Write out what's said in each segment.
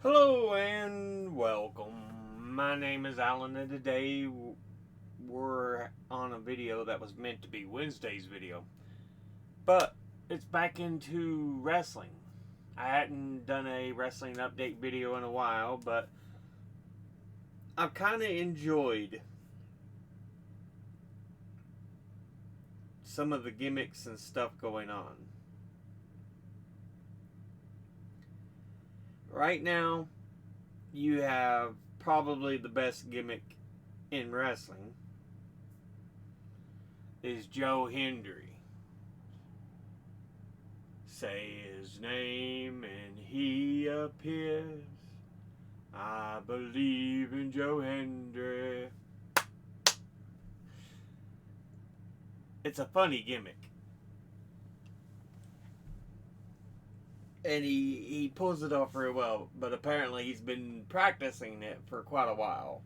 Hello and welcome. My name is Alan, and today we're on a video that was meant to be Wednesday's video, but it's back into wrestling. I hadn't done a wrestling update video in a while, but I've kind of enjoyed some of the gimmicks and stuff going on. Right now, you have probably the best gimmick in wrestling is Joe Hendry. Say his name and he appears. I believe in Joe Hendry. It's a funny gimmick. And he pulls it off very well, but apparently he's been practicing it for quite a while.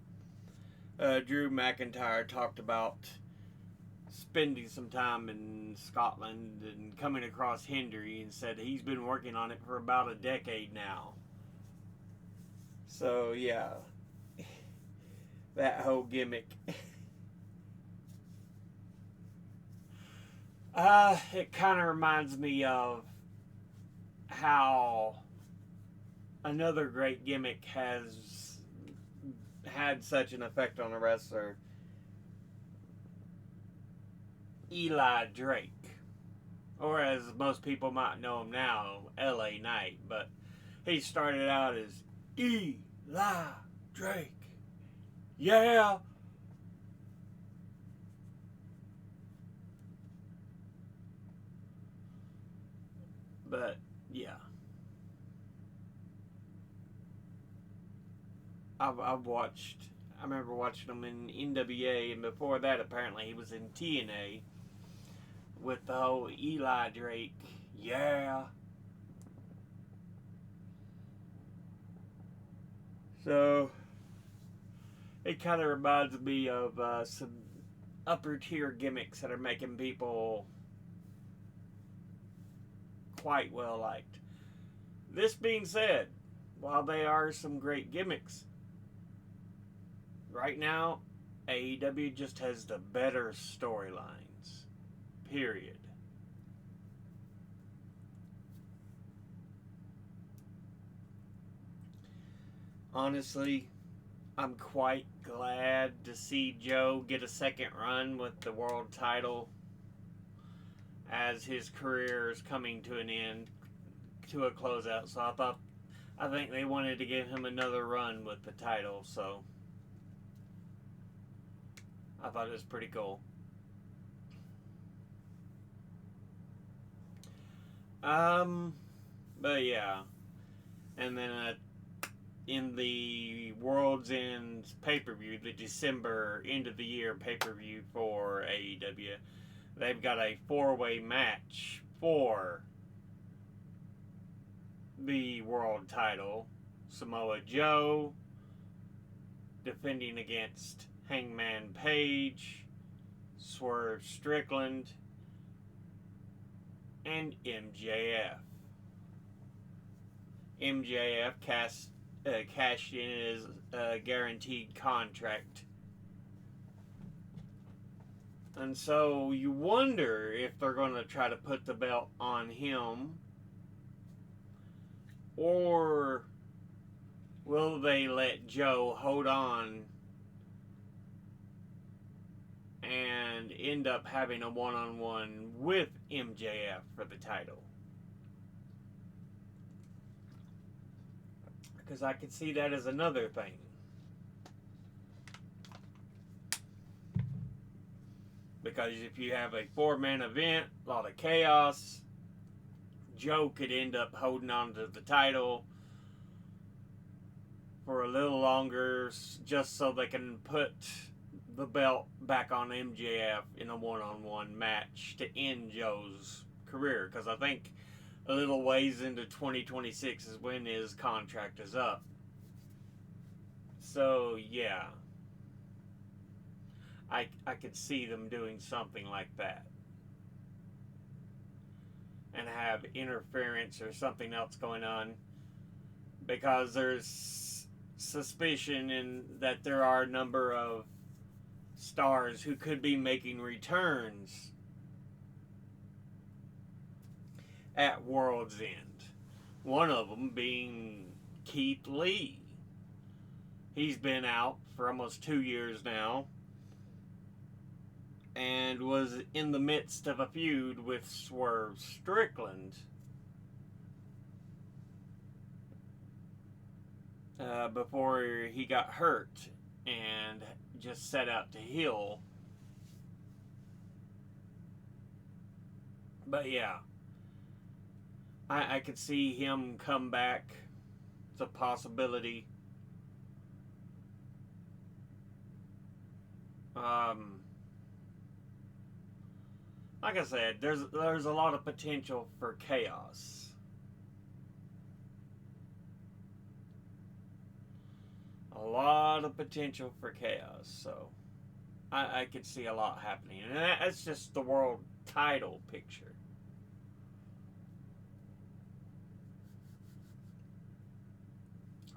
Drew McIntyre talked about spending some time in Scotland and coming across Hendry and said he's been working on it for about a decade now. So, yeah, that whole gimmick. It kind of reminds me of how another great gimmick has had such an effect on a wrestler, Eli Drake, or as most people might know him now, LA Knight, but he started out as Eli Drake. Yeah. But yeah, I've watched. I remember watching him in NWA, and before that, apparently he was in TNA with the whole Eli Drake. Yeah. So it kind of reminds me of some upper tier gimmicks that are making people quite well liked. This being said, while they are some great gimmicks, right now AEW just has the better storylines. Period. Honestly, I'm quite glad to see Joe get a second run with the world title as his career is coming to an end, to a closeout. So I think they wanted to give him another run with the title. So I thought it was pretty cool. Um, but yeah, and then in the World's End pay per view, the December end of the year pay per view for AEW, they've got a 4-way match for the world title. Samoa Joe defending against Hangman Page, Swerve Strickland, and MJF. MJF cashed in his guaranteed contract. And so you wonder if they're going to try to put the belt on him, or will they let Joe hold on and end up having a one-on-one with MJF for the title? Because I could see that as another thing. Because if you have a 4-man event, a lot of chaos, Joe could end up holding on to the title for a little longer just so they can put the belt back on MJF in a one-on-one match to end Joe's career. Because I think a little ways into 2026 is when his contract is up. So, yeah. I could see them doing something like that. And have interference or something else going on. because there's suspicion in that there are a number of stars who could be making returns at World's End. One of them being Keith Lee. He's been out for almost 2 years now and was in the midst of a feud with Swerve Strickland before he got hurt and just set out to heal. But yeah, I could see him come back. It's a possibility. Like I said, there's a lot of potential for chaos. A lot of potential for chaos. So I could see a lot happening. And that's just the world title picture.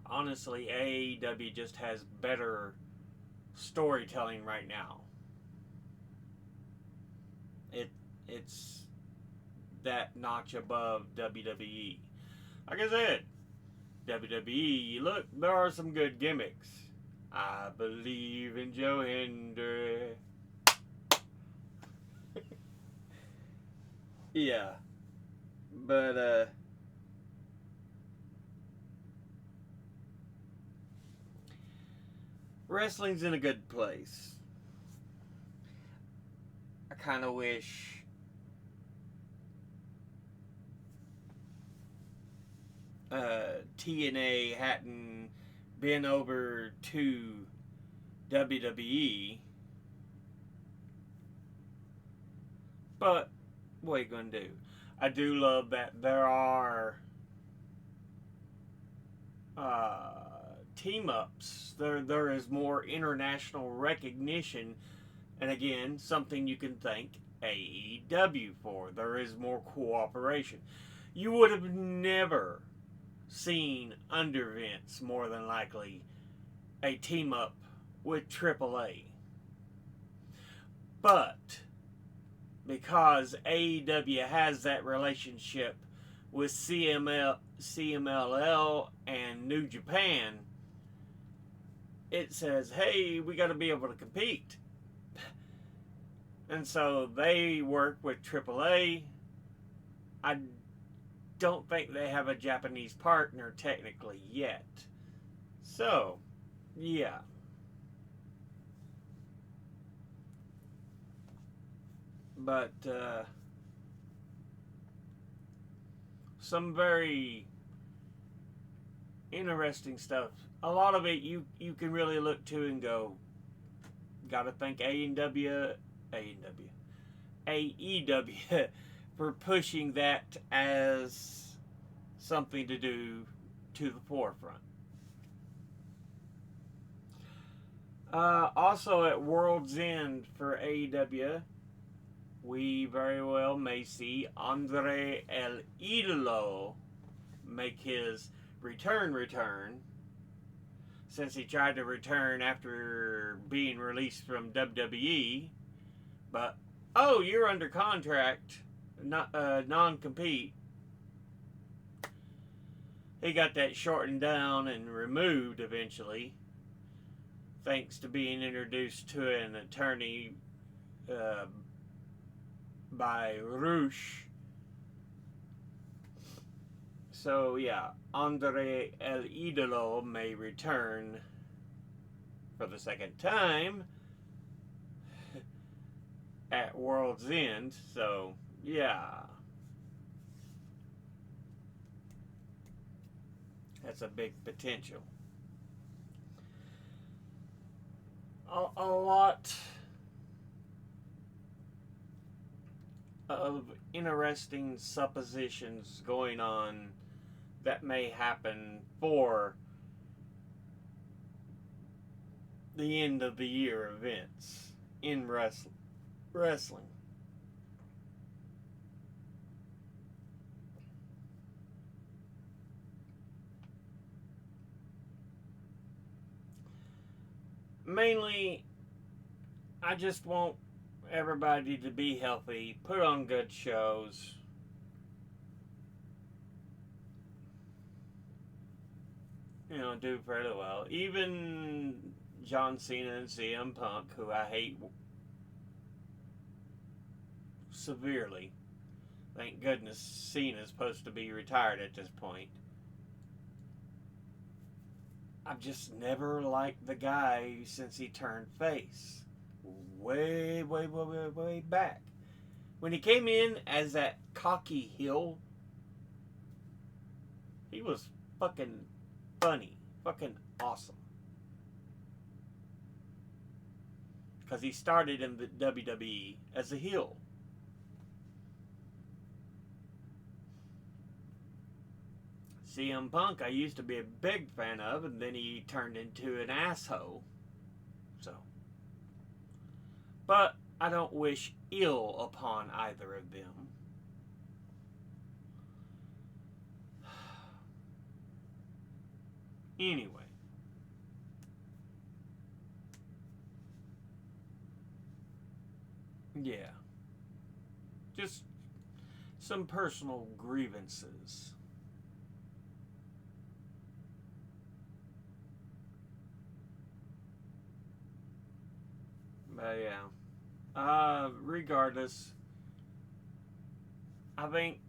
Honestly, AEW just has better storytelling right now. It's that notch above WWE. Like I said, WWE, look, there are some good gimmicks. I believe in Joe Hendry. Yeah. But, wrestling's in a good place. I kind of wish TNA hadn't been over to WWE. But what are you going to do? I do love that there are team-ups. There is more international recognition. And again, something you can thank AEW for. There is more cooperation. You would have never seen under Vince, more than likely, a team up with AAA. But because AEW has that relationship with CMLL and New Japan, it says, hey, we got to be able to compete. And so they work with AAA. I don't think they have a Japanese partner technically yet. So, yeah. But some very interesting stuff. A lot of it you can really look to and go, gotta thank AEW for pushing that as something to do to the forefront. Also at World's End for AEW, we very well may see Andre El Idolo make his return, since he tried to return after being released from WWE. But, oh, you're under contract, non-compete. He got that shortened down and removed eventually, thanks to being introduced to an attorney by Rush. So yeah, Andre El Idolo may return for the second time at World's End. So yeah, that's a big potential. A lot of interesting suppositions going on that may happen for the end of the year events in wrestling. mainly, I just want everybody to be healthy, put on good shows. You know, do fairly well. Even John Cena and CM Punk, who I hate severely. Thank goodness Cena's supposed to be retired at this point. I've just never liked the guy since he turned face. Way back. When he came in as that cocky heel, he was fucking funny. Fucking awesome. Because he started in the WWE as a heel. CM Punk, I used to be a big fan of, and then he turned into an asshole. So. But I don't wish ill upon either of them. Anyway. Yeah. Just some personal grievances. But yeah. Regardless, I think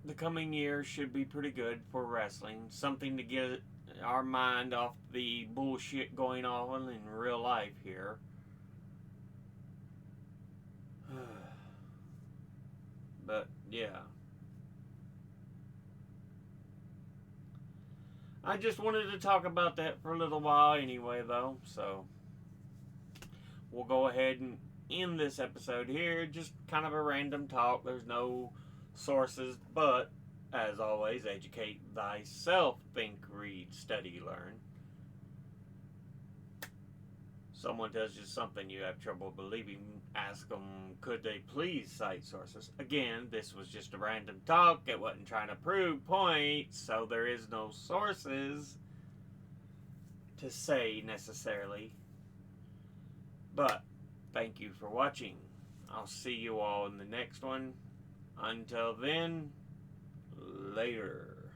the coming year should be pretty good for wrestling. Something to get our mind off the bullshit going on in real life here. But yeah. I just wanted to talk about that for a little while anyway, though. So we'll go ahead and end this episode here. Just kind of a random talk. There's no sources, but as always, educate thyself. Think, read, study, learn. Someone tells you something you have trouble believing, ask them, could they please cite sources? Again, this was just a random talk. It wasn't trying to prove points, so there is no sources to say necessarily. But thank you for watching. I'll see you all in the next one. Until then, later.